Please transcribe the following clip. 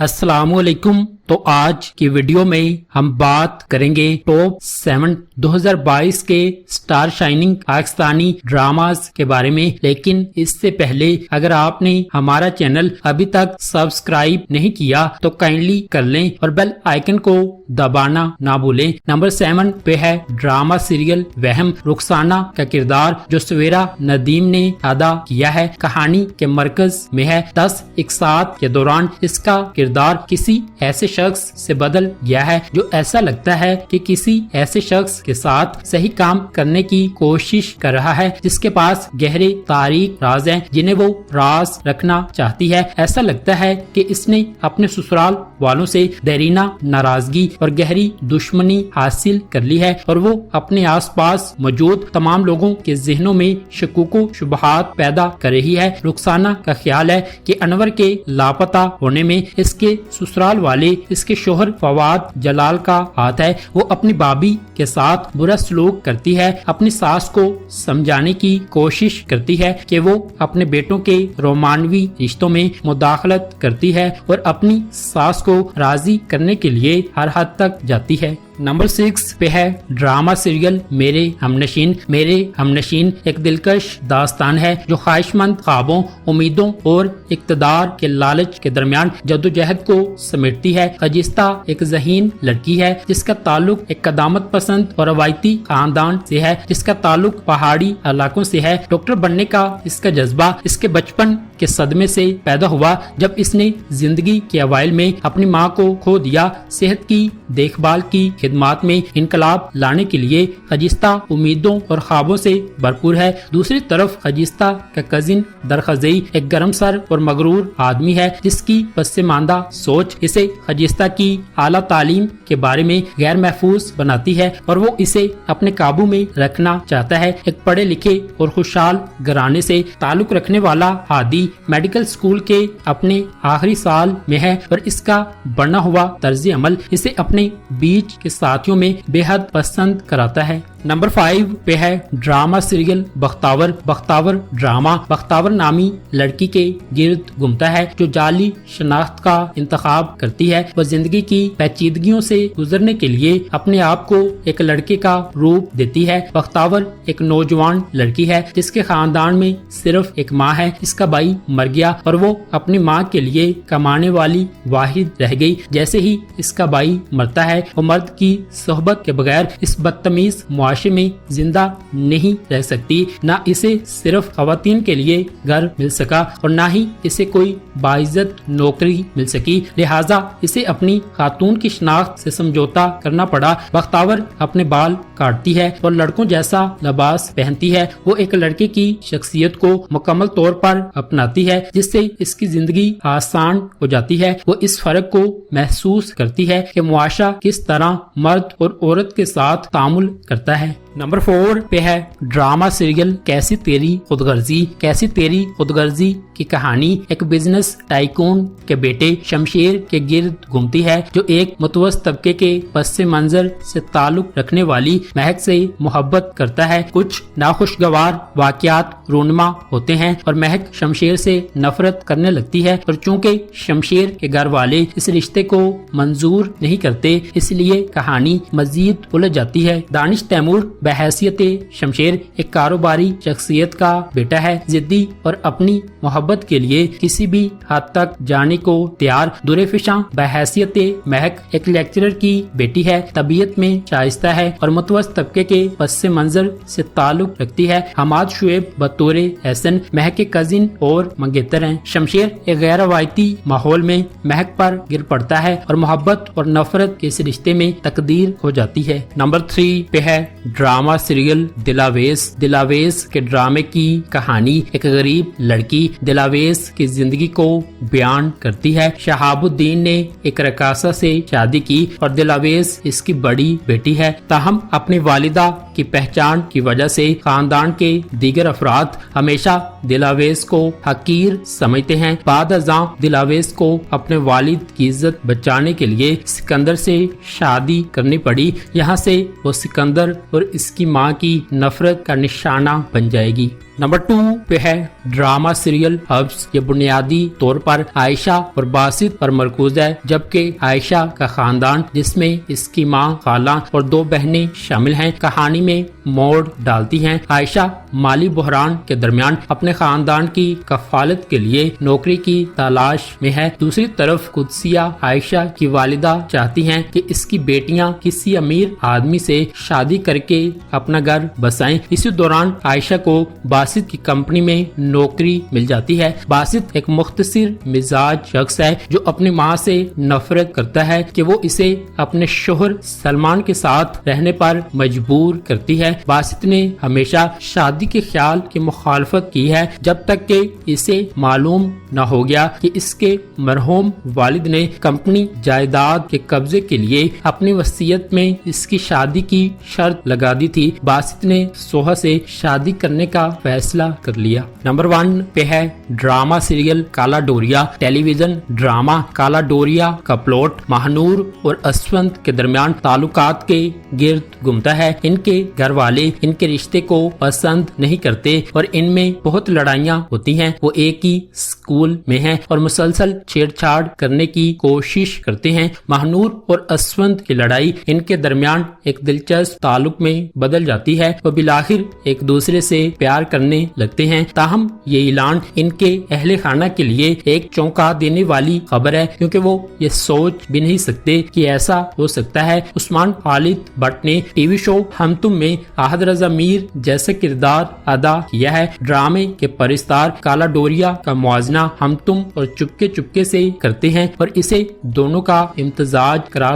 अस्सलाम वालेकुम। तो आज की वीडियो में हम बात करेंगे टॉप 7 2022 के स्टार शाइनिंग पाकिस्तानी ड्रामास के बारे में। लेकिन इससे पहले अगर आपने हमारा चैनल अभी तक सब्सक्राइब नहीं किया तो काइंडली कर लें और बेल आइकन को दबाना ना भूलें। नंबर 7 पे है ड्रामा सीरियल वहम। रुखसाना का किरदार जो सवेरा नदीम ने अदा किया है, कहानी के मरकज में है। 10 इकसात के दौरान इसका किरदार किसी ऐसे शख्स से बदल गया है जो ऐसा लगता है कि किसी ऐसे शख्स के साथ सही काम करने की कोशिश कर रहा है, जिसके पास गहरे तारीख राज हैं जिन्हें वो राज रखना चाहती है। ऐसा लगता है कि इसने अपने ससुराल वालों से देरीना नाराजगी और गहरी दुश्मनी हासिल कर ली है और वो अपने आसपास मौजूद तमाम लोगों के जहनों में शकूको शुबहात पैदा कर रही है। रुखसाना का ख्याल है कि अनवर के लापता होने में इसके ससुराल वाले इसके शोहर फवाद जलाल का हाथ है। वो अपनी भाभी के साथ बुरा सलूक करती है, अपनी सास को समझाने की कोशिश करती है कि वो अपने बेटों के रोमानवी रिश्तों में मुदाखलत करती है और अपनी सास को राजी करने के लिए हर हद तक जाती है। नंबर 6 पे है ड्रामा सीरियल मेरे हमनशीन। मेरे हमनशीन एक दिलकश दास्तान है जो ख्वाहिशमंद ख्वाबों, उम्मीदों और इक्तदार के लालच के दरमियान जद्दोजहद को समेटती है। खजिस्ता एक ज़हीन लड़की है जिसका ताल्लुक एक कदामत पसंद और रवायती खानदान से है, जिसका ताल्लुक पहाड़ी इलाकों से है। डॉक्टर बनने का इसका जज्बा इसके बचपन के सदमे से पैदा हुआ जब इसने जिंदगी के अवाइल में अपनी माँ को खो दिया। सेहत की देखभाल की खिदमात में इनकलाब लाने के लिए खजिस्ता उम्मीदों और ख्वाबों से भरपूर है। दूसरी तरफ खजिस्ता का कजिन दरखजई एक गरमसर और मगरूर आदमी है जिसकी पसमानदा सोच इसे खजिस्ता की आला तालीम के बारे में गैर महफूज बनाती है और वो इसे अपने काबू में रखना चाहता है। एक पढ़े लिखे और खुशहाल घराने से ताल्लुक रखने वाला हादी मेडिकल स्कूल के अपने आखिरी साल में है और इसका बढ़ना हुआ तर्ज अमल इसे अपने बीच के साथियों में बेहद पसंद कराता है। नंबर 5 पे है drama serial Bakhtawar. Bakhtawar drama Bakhtawar नामी लड़की के गिर्द घूमता है जो जाली शनाख्त का इंतखाब करती है। वह जिंदगी की पेचीदगियों से गुजरने के लिए अपने आप को एक लड़के का रूप देती है। बख्तावर एक नौजवान लड़की है जिसके खानदान में सिर्फ एक माँ है। इसका भाई मर गया और वो अपनी माँ के लिए कमाने वाली वाहिद रह गई। जैसे ही इसका भाई मरता है वो मर्द की सोहबत के बगैर इस बदतमीज मुआशरे में जिंदा नहीं रह सकती। ना इसे सिर्फ खवातीन के लिए घर मिल सका और ना ही इसे कोई बाइज्जत नौकरी मिल सकी, लिहाजा इसे अपनी खातून की शनाख्त से समझौता करना पड़ा। बख्तावर अपने बाल काटती है और लड़कों जैसा लिबास पहनती है। वो एक लड़के की शख्सियत को मुकम्मल तौर पर अपनाती है जिससे इसकी जिंदगी आसान हो जाती है। वो इस फर्क को महसूस करती है कि मुआशरा किस तरह मर्द और औरत के साथ तामुल करता है। नंबर 4 पे है ड्रामा सीरियल कैसी तेरी खुदगर्जी। कैसी तेरी खुदगर्जी की कहानी एक बिजनेस टाइकून के बेटे शमशेर के गिर्द घूमती है जो एक मुतवस्सित तबके के पस मंजर से ताल्लुक रखने वाली महक से मोहब्बत करता है। कुछ नाखुशगवार वाकयात रूनमा होते हैं और महक शमशेर से नफरत करने लगती है और चूंकि शमशेर के घर वाले इस रिश्ते को मंजूर नहीं करते इसलिए कहानी मजीद उलझ जाती है। दानिश तैमूर बहैसियत शमशेर एक कारोबारी शख्सियत का बेटा है, जिद्दी और अपनी मोहब्बत के लिए किसी भी हद तक जाने को तैयार। दुरेफिशा बहैसियत महक एक लेक्चरर की बेटी है, तबीयत में शाइस्ता है और मुतवस्सित तबके के पस मंजर से ताल्लुक रखती है। हमाद शुएब बतौरे एहसन महक के कजिन और मंगेतर हैं। शमशेर एक गैर रवायती माहौल में महक पर गिर पड़ता है और मोहब्बत और नफरत के इस रिश्ते में तकदीर हो जाती है। नंबर 3 पे है ड्रामा सीरियल दिलावेज। दिलावेज के ड्रामे की कहानी एक गरीब लड़की दिलावेज की जिंदगी को बयान करती है। शहाबुद्दीन ने एक रकासा से शादी की और दिलावेज इसकी बड़ी बेटी है, ताहम अपनी वालिदा की पहचान की वजह से खानदान के दीगर अफराद हमेशा दिलावेज को हकीर समझते हैं। बाद अज़ां दिलावेज को अपने वालिद की इज्जत बचाने के लिए सिकंदर से शादी करनी पड़ी। यहाँ से वो सिकंदर और इसकी माँ की नफरत का निशाना बन जाएगी। नंबर 2 पे है ड्रामा सीरियल हब्स। ये बुनियादी तौर पर आयशा और बासित पर मरकूज है, जबकि आयशा का खानदान जिसमें इसकी माँ, खाला और 2 बहनें शामिल हैं, कहानी में मोड़ डालती हैं। आयशा माली बहरान के दरमियान अपने खानदान की कफालत के लिए नौकरी की तलाश में है। दूसरी तरफ कुदसिया आयशा की वालिदा चाहती हैं कि इसकी बेटियां किसी अमीर आदमी से शादी करके अपना घर बसाएं। इसी दौरान आयशा को बासित की कंपनी में नौकरी मिल जाती है। बासित एक मुख्तसिर मिजाज शख्स है जो अपनी माँ से नफरत करता है कि वो इसे अपने शोहर सलमान के साथ रहने पर मजबूर करती है। बासित ने हमेशा शादी के ख्याल की मुखालफत की है जब तक कि इसे मालूम न हो गया कि इसके मरहूम वालिद ने कंपनी जायदाद के कब्जे के लिए अपनी वसीयत में इसकी शादी की शर्त लगा दी थी। बासित ने सोहा से शादी करने का फैसला कर लिया। नंबर 1 पे है ड्रामा सीरियल काला डोरिया। टेलीविजन ड्रामा काला डोरिया का प्लॉट महानूर और असवंत के दरमियान ताल्लुकात के गिर्द घूमता है। इनके घर वाले इनके रिश्ते को पसंद नहीं करते और इनमें बहुत लड़ाइयाँ होती हैं। वो एक ही स्कूल में हैं और मुसलसल छेड़छाड़ करने की कोशिश करते हैं। महानूर और असवंत की लड़ाई इनके दरमियान एक दिलचस्प ताल्लुक में बदल जाती है। वो बिलाखिर एक दूसरे से प्यार करने लगते हैं। ताहम ये ऐलान इनके अहले खाना के लिए एक चौंका देने वाली खबर है, क्योंकि वो ये सोच भी नहीं सकते कि ऐसा हो सकता है। उस्मान खालिद भट्ट ने टीवी शो हम तुम में आहद रजा मीर जैसा किरदार अदा किया है। ड्रामे के परिस्तार काला डोरिया का मुआजना हम तुम और चुपके चुपके से करते हैं और इसे दोनों का इम्तजाज करार